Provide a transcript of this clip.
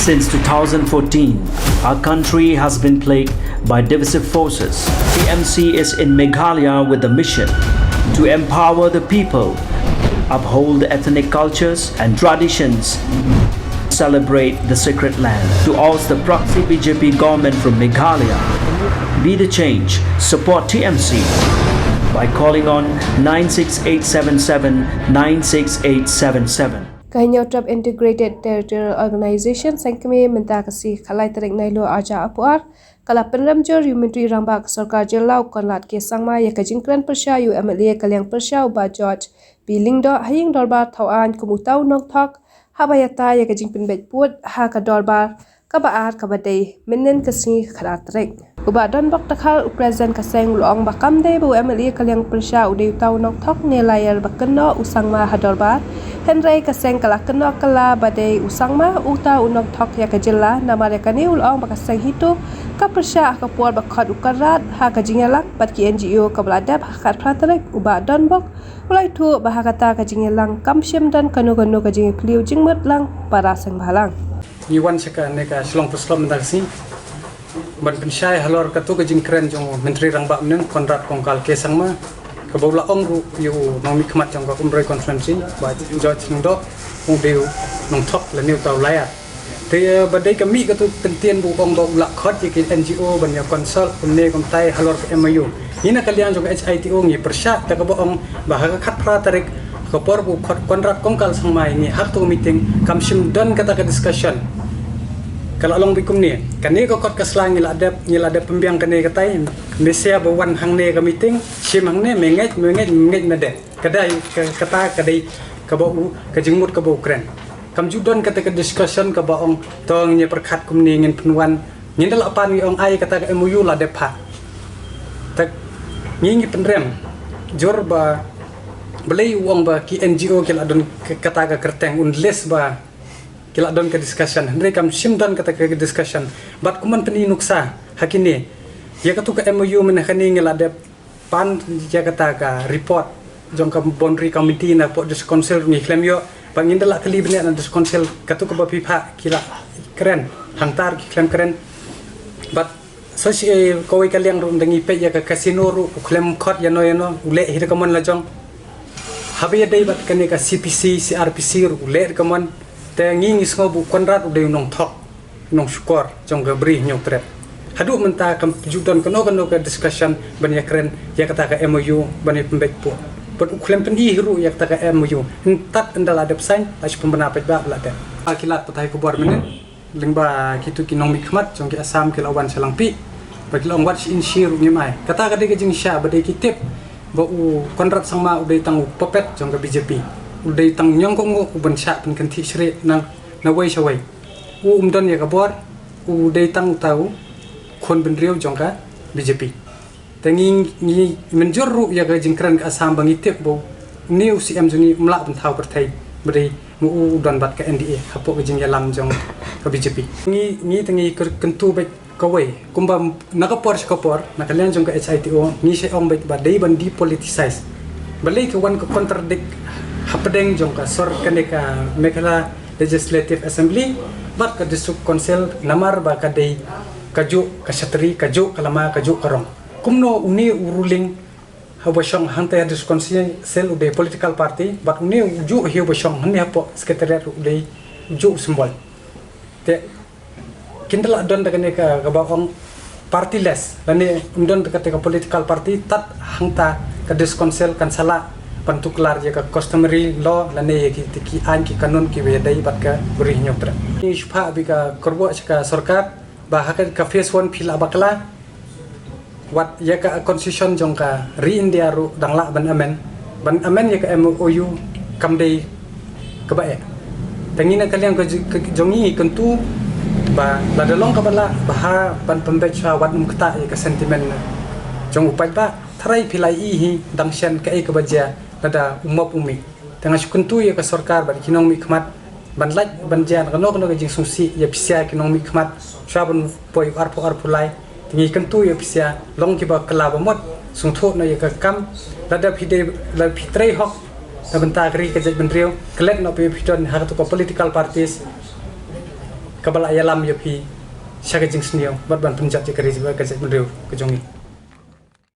Since 2014, our country has been plagued by divisive forces. TMC is in Meghalaya with a mission to empower the people, uphold ethnic cultures and traditions, celebrate the sacred land. To oust the proxy BJP government from Meghalaya, be the change, support TMC by calling on 96877 96877. Kahinaw Trap Integrated Territorial Organization sangkami menta kasi kalai tarik nailo aja apuar kala penramjor yumentri rambak sarkar jelau konlat ke sangma ya kajingkran persya yu MLA kalyang persya uba George Bilingdo haying dorbar thawan kumutau nok thok habayata ya kajing penbet put ha ka dorbar kabaar kabadai menen kasi khalat tarik uba don bak takhal present kaseng luang bakam de bu MLA kalyang persya udai tau nok thok ne layar bakno usangma hadorbar Henry kaseng kala kena kala badai usangma uta unok thok ya kajilla nama rekani ulong bakaseng hitu ka persya ka puar bakhat ukarat ha kajingelak bat ki NGO ka beladap hakat pratarek uba donbok ulai tu bahakata kajingelang kamsyem dan kanu-kanu kajing kliu jingmut lang para seng balang Iwan seka neka selong peslom mendaksi ban pensyai halor katu kajing keren jong menteri rangba mnen kontrak kongkal kesangma kabawla ongru yu nong mikmat jong ka umroi konferensi ba George ndo ong deu nong top la new tau laya te badai kami katu tentien bu ong dog la khot ki NGO ban ya konsol kunne kom tai halor ke MU ina kalian jong HITO ngi persya ta ka ong bahaka khat pra tarik ka por bu khot kontrak kongkal sangmai ni hak tu meeting kam sim don kata ka discussion kalau long bikum ni kani ko kot kaslang ngil ada pembiang kani katai Malaysia bawan hang ne ka meeting sim hang ne menget mede kadai kata kadai ka bau ka jingmut ka bau kren kam judon kata ka discussion ka baong tong nya perkhat kum ni ngin penwan ngin dal apan ngi ong ai kata ka MOU la depa tak ngi penrem jor ba belai uang ba ki NGO kila don kata ka kerteng unless ba kila don ke discussion hendai kam sim don kata ke discussion bat kuman teni nuksa hakini ya katu ke MOU men khani ngila de pan ya kata ka report jong ka boundary committee na po dis council ni claim yo bangin dala kali bene na dis council katu ke pipa kila keren hangtar ki claim keren bat sosi koi kaliang rum dangi pe ya ka casino ru claim khot ya no ule hir kamon la jong habiya dei bat kani ka CPC CRPC ru ule kamon te ngi isngo bu konrat udah nong thok nong skor jong ga bri nyok tret hadu menta kam judon kono ke discussion ban ya keren ya kata ka MOU ban ya pembek pu but uklem pen hiru ya kata ka MOU entat endal adap sain as pembena pet ba la te akilat patai ko bor menen lingba kitu ki nong mikmat jong ki asam ki lawan selangpi bagi long wat in shiru nyemai kata ka de jing sya badai kitip ba u kontrat sangma udah tang popet jong ga BJP udah tang nyongkong uban syak pen kanti sri nang na wei shawai don ya kabor udah tang tahu kon ben riau jongka BJP tangi ni menjor ya ga jingkran ka asam bangitip bo new CM juni mla pen thau perthai beri mu don bat ka NDA hapo ga jing yalam jong ka BJP ni tangi kentu bet kawai kumba nakapor skapor nakalian jong ka HITO ni se ong bet ba dei ban depoliticize balai ka wan ka contradict hapedeng jong ka sor kaneka Meghalaya Legislative Assembly bat ka district council namar ba ka dei kaju ka satri kaju kalama kaju karong kumno uni ruling habasyong hante district council ude political party bat uni uju hiu basyong hne hapo secretariat ude uju simbol te kindala don da kaneka ka baong partyless lani undon ka political party tat hangta ka district council kan sala pantuklar je ka customary law lane ye ki an ki kanun ki wedai bat ka buri nyoktra ni shpa bi ka korbo ka sarkar ba hakat ka phase 1 phil abakla wat ye ka constitution jong ka re india ru dangla ban amen ye ka MOU kamdei ka ba tangina kalian ka jongi kentu ba la dalong ka bala ba ban pembecha wat mukta ye ka sentiment jong upai ba tharai philai hi dangshan ka e ka baja nada umap umi tengah syukuntu ya ke sarkar bagi kinong mikmat ban laj ban jan kano ka jing sungsi ya pisia kinong mikmat shaban poi arpu lai tingi kentu ya pisia long ki ba kala ba mot sungtho na ya ka kam lada phide la phitrei hok ta banta kri ka jaj ban riu klet no pe phiton ha to political parties kabala ayalam ya pi syaga jing snio bat ban penjat je kari jiba kajat mendeu kejongi